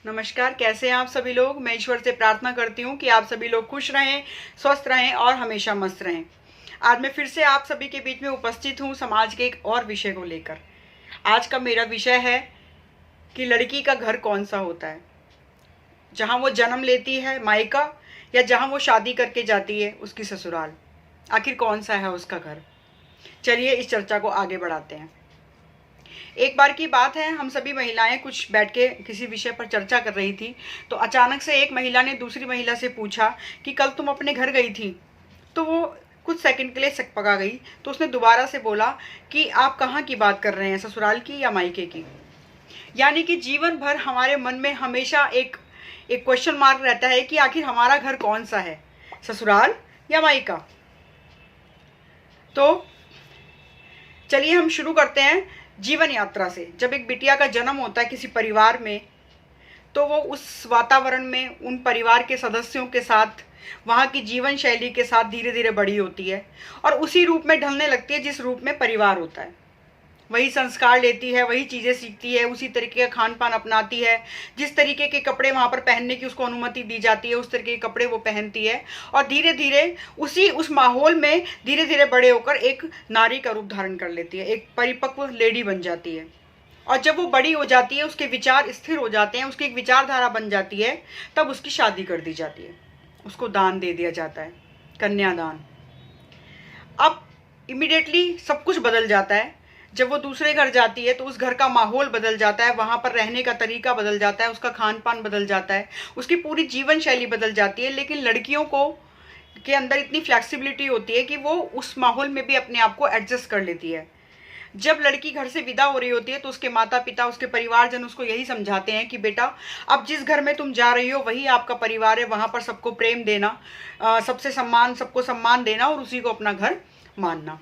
नमस्कार, कैसे हैं आप सभी लोग। मैं ईश्वर से प्रार्थना करती हूँ कि आप सभी लोग खुश रहें, स्वस्थ रहें और हमेशा मस्त रहें। आज मैं फिर से आप सभी के बीच में उपस्थित हूँ समाज के एक और विषय को लेकर। आज का मेरा विषय है कि लड़की का घर कौन सा होता है, जहाँ वो जन्म लेती है मायका, या जहाँ वो शादी करके जाती है उसकी ससुराल। आखिर कौन सा है उसका घर। चलिए इस चर्चा को आगे बढ़ाते हैं। एक बार की बात है, हम सभी महिलाएं कुछ बैठ के किसी विषय पर चर्चा कर रही थी, तो अचानक से एक महिला ने दूसरी महिला से पूछा कि कल तुम अपने घर गई थी। तो वो कुछ सेकंड के लिए सकपका गई, तो उसने दोबारा से बोला कि आप कहाँ की बात कर रहे हैं, ससुराल की या मायके की। यानी कि जीवन भर हमारे मन में हमेशा एक एक क्वेश्चन मार्क रहता है कि आखिर हमारा घर कौन सा है, ससुराल या मायका। तो चलिए हम शुरू करते हैं जीवन यात्रा से। जब एक बिटिया का जन्म होता है किसी परिवार में, तो वो उस वातावरण में उन परिवार के सदस्यों के साथ, वहाँ की जीवन शैली के साथ धीरे धीरे बड़ी होती है और उसी रूप में ढलने लगती है जिस रूप में परिवार होता है। वही संस्कार लेती है, वही चीज़ें सीखती है, उसी तरीके का खान पान अपनाती है। जिस तरीके के कपड़े वहाँ पर पहनने की उसको अनुमति दी जाती है, उस तरीके के कपड़े वो पहनती है और धीरे धीरे उस माहौल में धीरे धीरे बड़े होकर एक नारी का रूप धारण कर लेती है, एक परिपक्व लेडी बन जाती है। और जब वो बड़ी हो जाती है, उसके विचार स्थिर हो जाते हैं, उसकी एक विचारधारा बन जाती है, तब उसकी शादी कर दी जाती है, उसको दान दे दिया जाता है, कन्यादान। अब इमिडिएटली सब कुछ बदल जाता है। जब वो दूसरे घर जाती है तो उस घर का माहौल बदल जाता है, वहाँ पर रहने का तरीका बदल जाता है, उसका खान पान बदल जाता है, उसकी पूरी जीवन शैली बदल जाती है। लेकिन लड़कियों को के अंदर इतनी फ्लैक्सिबिलिटी होती है कि वो उस माहौल में भी अपने आप को एडजस्ट कर लेती है। जब लड़की घर से विदा हो रही होती है तो उसके माता पिता, उसके परिवारजन उसको यही समझाते हैं कि बेटा, अब जिस घर में तुम जा रही हो वही आपका परिवार है, वहाँ पर सबको प्रेम देना, सबको सम्मान देना और उसी को अपना घर मानना।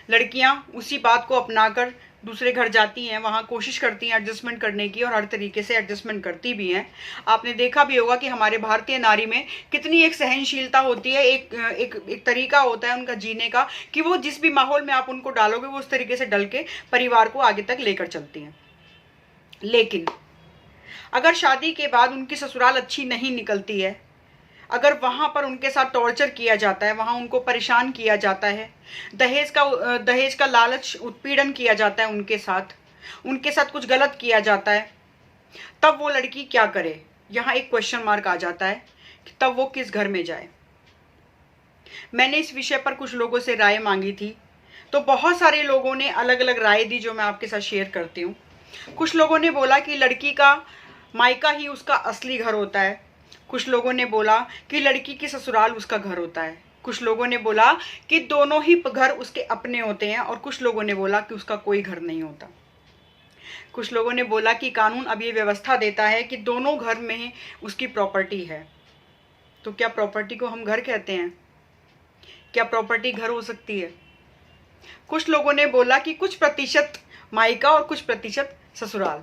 लड़कियां उसी बात को अपनाकर दूसरे घर जाती हैं, वहाँ कोशिश करती हैं एडजस्टमेंट करने की और हर तरीके से एडजस्टमेंट करती भी हैं। आपने देखा भी होगा कि हमारे भारतीय नारी में कितनी एक सहनशीलता होती है, एक तरीका होता है उनका जीने का कि वो जिस भी माहौल में आप उनको डालोगे वो उस तरीके से डल के परिवार को आगे तक लेकर चलती हैं। लेकिन अगर शादी के बाद उनकी ससुराल अच्छी नहीं निकलती है, अगर वहाँ पर उनके साथ टॉर्चर किया जाता है, वहाँ उनको परेशान किया जाता है, दहेज का लालच, उत्पीड़न किया जाता है उनके साथ कुछ गलत किया जाता है, तब वो लड़की क्या करे। यहाँ एक क्वेश्चन मार्क आ जाता है कि तब वो किस घर में जाए। मैंने इस विषय पर कुछ लोगों से राय मांगी थी, तो बहुत सारे लोगों ने अलग अलग राय दी जो मैं आपके साथ शेयर करती हूँ। कुछ लोगों ने बोला कि लड़की का मायका ही उसका असली घर होता है, कुछ लोगों ने बोला कि लड़की की ससुराल उसका घर होता है, कुछ लोगों ने बोला कि दोनों ही घर उसके अपने होते हैं, और कुछ लोगों ने बोला कि उसका कोई घर नहीं होता। कुछ लोगों ने बोला कि कानून अब ये व्यवस्था देता है कि दोनों घर में उसकी प्रॉपर्टी है। तो क्या प्रॉपर्टी को हम घर कहते हैं? क्या प्रॉपर्टी घर हो सकती है? कुछ लोगों ने बोला कि कुछ प्रतिशत मायका और कुछ प्रतिशत ससुराल।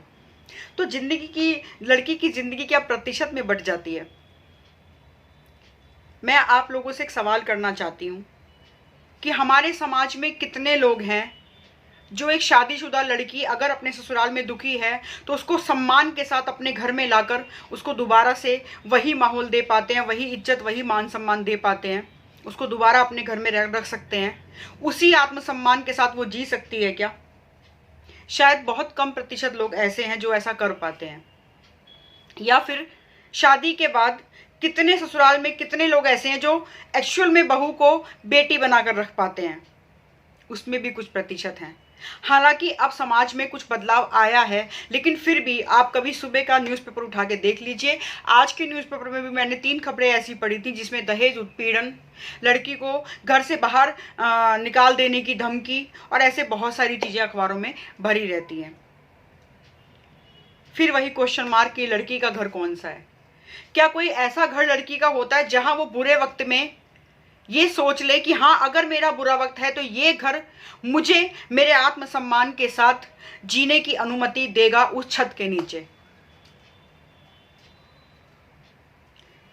तो लड़की की जिंदगी क्या प्रतिशत में बट जाती है? मैं आप लोगों से एक सवाल करना चाहती हूँ कि हमारे समाज में कितने लोग हैं जो एक शादीशुदा लड़की अगर अपने ससुराल में दुखी है तो उसको सम्मान के साथ अपने घर में लाकर उसको दोबारा से वही माहौल दे पाते हैं, वही इज्जत, वही मान सम्मान दे पाते हैं, उसको दोबारा अपने घर में रख सकते हैं, उसी आत्मसम्मान के साथ वो जी सकती है क्या? शायद बहुत कम प्रतिशत लोग ऐसे हैं जो ऐसा कर पाते हैं। या फिर शादी के बाद कितने ससुराल में कितने लोग ऐसे हैं जो एक्चुअल में बहू को बेटी बनाकर रख पाते हैं? उसमें भी कुछ प्रतिशत हैं। हालांकि अब समाज में कुछ बदलाव आया है, लेकिन फिर भी आप कभी सुबह का न्यूज़पेपर उठा के देख लीजिए। आज के न्यूज़पेपर में भी मैंने 3 खबरें ऐसी पढ़ी थी जिसमें दहेज उत्पीड़न, लड़की को घर से बाहर निकाल देने की धमकी और ऐसे बहुत सारी चीज़ें अखबारों में भरी रहती हैं। फिर वही क्वेश्चन मार्क कि लड़की का घर कौन सा है? क्या कोई ऐसा घर लड़की का होता है जहां वो बुरे वक्त में ये सोच ले कि हाँ, अगर मेरा बुरा वक्त है तो ये घर मुझे मेरे आत्मसम्मान के साथ जीने की अनुमति देगा उस छत के नीचे?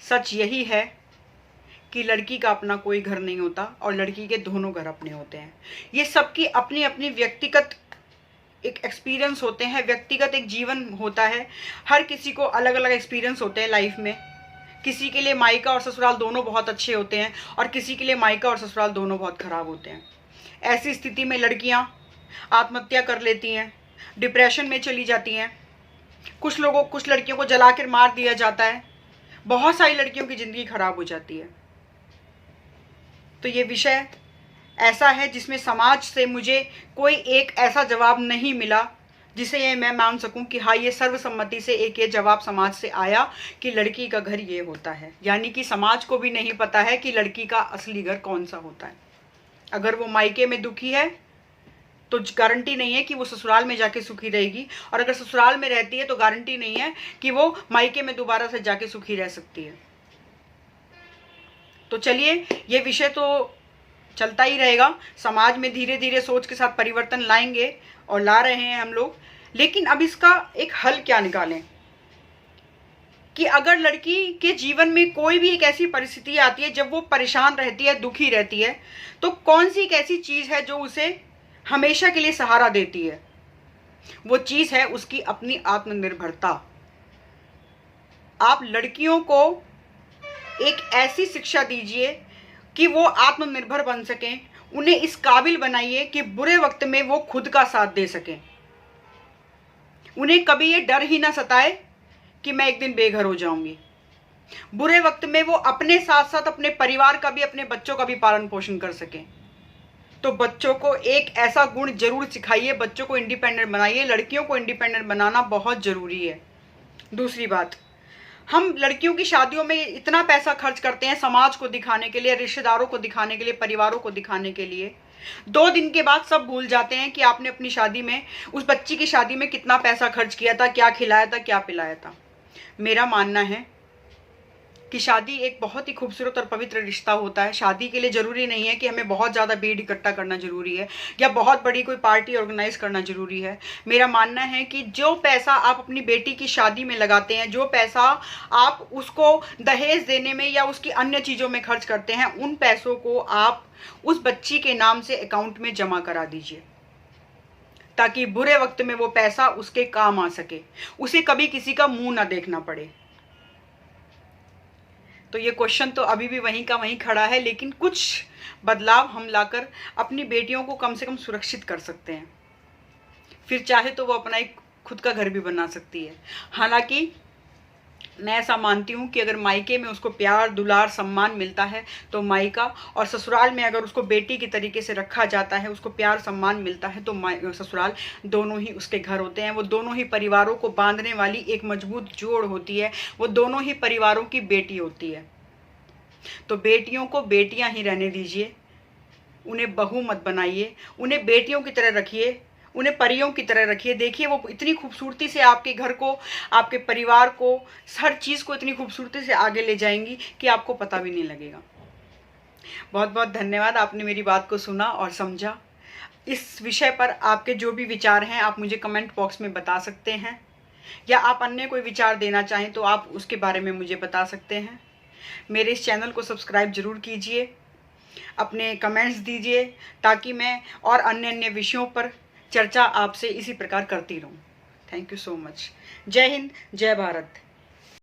सच यही है कि लड़की का अपना कोई घर नहीं होता और लड़की के दोनों घर अपने होते हैं। ये सबकी अपनी अपनी व्यक्तिगत एक एक्सपीरियंस होते हैं, व्यक्तिगत एक जीवन होता है। हर किसी को अलग अलग एक्सपीरियंस होते हैं लाइफ में। किसी के लिए मायका और ससुराल दोनों बहुत अच्छे होते हैं और किसी के लिए मायका और ससुराल दोनों बहुत खराब होते हैं। ऐसी स्थिति में लड़कियां आत्महत्या कर लेती हैं, डिप्रेशन में चली जाती हैं। कुछ लड़कियों को जलाकर मार दिया जाता है। बहुत सारी लड़कियों की ज़िंदगी खराब हो जाती है। तो ये विषय ऐसा है जिसमें समाज से मुझे कोई एक ऐसा जवाब नहीं मिला जिसे ये मैं मान सकूं कि हाँ, ये सर्वसम्मति से एक ये जवाब समाज से आया कि लड़की का घर ये होता है। यानी कि समाज को भी नहीं पता है कि लड़की का असली घर कौन सा होता है। अगर वो मायके में दुखी है तो गारंटी नहीं है कि वो ससुराल में जाके सुखी रहेगी, और अगर ससुराल में रहती है तो गारंटी नहीं है कि वो मायके में दोबारा से जाके सुखी रह सकती है। तो चलिए, ये विषय तो चलता ही रहेगा। समाज में धीरे धीरे सोच के साथ परिवर्तन लाएंगे और ला रहे हैं हम लोग। लेकिन अब इसका एक हल क्या निकालें कि अगर लड़की के जीवन में कोई भी एक ऐसी परिस्थिति आती है जब वो परेशान रहती है, दुखी रहती है, तो कौन सी एक ऐसी चीज़ है जो उसे हमेशा के लिए सहारा देती है? वो चीज़ है उसकी अपनी आत्मनिर्भरता। आप लड़कियों को एक ऐसी शिक्षा दीजिए कि वो आत्मनिर्भर बन सकें। उन्हें इस काबिल बनाइए कि बुरे वक्त में वो खुद का साथ दे सकें। उन्हें कभी ये डर ही ना सताए कि मैं एक दिन बेघर हो जाऊंगी। बुरे वक्त में वो अपने साथ साथ अपने परिवार का भी, अपने बच्चों का भी पालन पोषण कर सकें। तो बच्चों को एक ऐसा गुण जरूर सिखाइए, बच्चों को इंडिपेंडेंट बनाइए। लड़कियों को इंडिपेंडेंट बनाना बहुत ज़रूरी है। दूसरी बात, हम लड़कियों की शादियों में इतना पैसा खर्च करते हैं समाज को दिखाने के लिए, रिश्तेदारों को दिखाने के लिए, परिवारों को दिखाने के लिए। 2 दिन के बाद सब भूल जाते हैं कि आपने अपनी शादी में, उस बच्ची की शादी में कितना पैसा खर्च किया था, क्या खिलाया था, क्या पिलाया था। मेरा मानना है कि शादी एक बहुत ही खूबसूरत और पवित्र रिश्ता होता है। शादी के लिए ज़रूरी नहीं है कि हमें बहुत ज़्यादा भीड़ इकट्ठा करना ज़रूरी है या बहुत बड़ी कोई पार्टी ऑर्गेनाइज करना ज़रूरी है। मेरा मानना है कि जो पैसा आप अपनी बेटी की शादी में लगाते हैं, जो पैसा आप उसको दहेज देने में या उसकी अन्य चीज़ों में खर्च करते हैं, उन पैसों को आप उस बच्ची के नाम से अकाउंट में जमा करा दीजिए, ताकि बुरे वक्त में वो पैसा उसके काम आ सके, उसे कभी किसी का मुंह ना देखना पड़े। तो ये क्वेश्चन तो अभी भी वहीं का वहीं खड़ा है, लेकिन कुछ बदलाव हम लाकर अपनी बेटियों को कम से कम सुरक्षित कर सकते हैं। फिर चाहे तो वो अपना एक खुद का घर भी बना सकती है। हालांकि मैं ऐसा मानती हूँ कि अगर मायके में उसको प्यार, दुलार, सम्मान मिलता है तो मायका, और ससुराल में अगर उसको बेटी की तरीके से रखा जाता है, उसको प्यार सम्मान मिलता है, तो ससुराल दोनों ही उसके घर होते हैं। वो दोनों ही परिवारों को बांधने वाली एक मजबूत जोड़ होती है। वो दोनों ही परिवारों की बेटी होती है। तो बेटियों को बेटियां ही रहने दीजिए, उन्हें बहू मत बनाइए। उन्हें बेटियों की तरह रखिए, उन्हें परियों की तरह रखिए। देखिए वो इतनी खूबसूरती से आपके घर को, आपके परिवार को, हर चीज़ को इतनी खूबसूरती से आगे ले जाएंगी कि आपको पता भी नहीं लगेगा। बहुत बहुत धन्यवाद, आपने मेरी बात को सुना और समझा। इस विषय पर आपके जो भी विचार हैं आप मुझे कमेंट बॉक्स में बता सकते हैं, या आप अन्य कोई विचार देना चाहें तो आप उसके बारे में मुझे बता सकते हैं। मेरे इस चैनल को सब्सक्राइब जरूर कीजिए, अपने कमेंट्स दीजिए, ताकि मैं और अन्य विषयों पर चर्चा आपसे इसी प्रकार करती रहूं। Thank you so much. जय हिंद, जय भारत।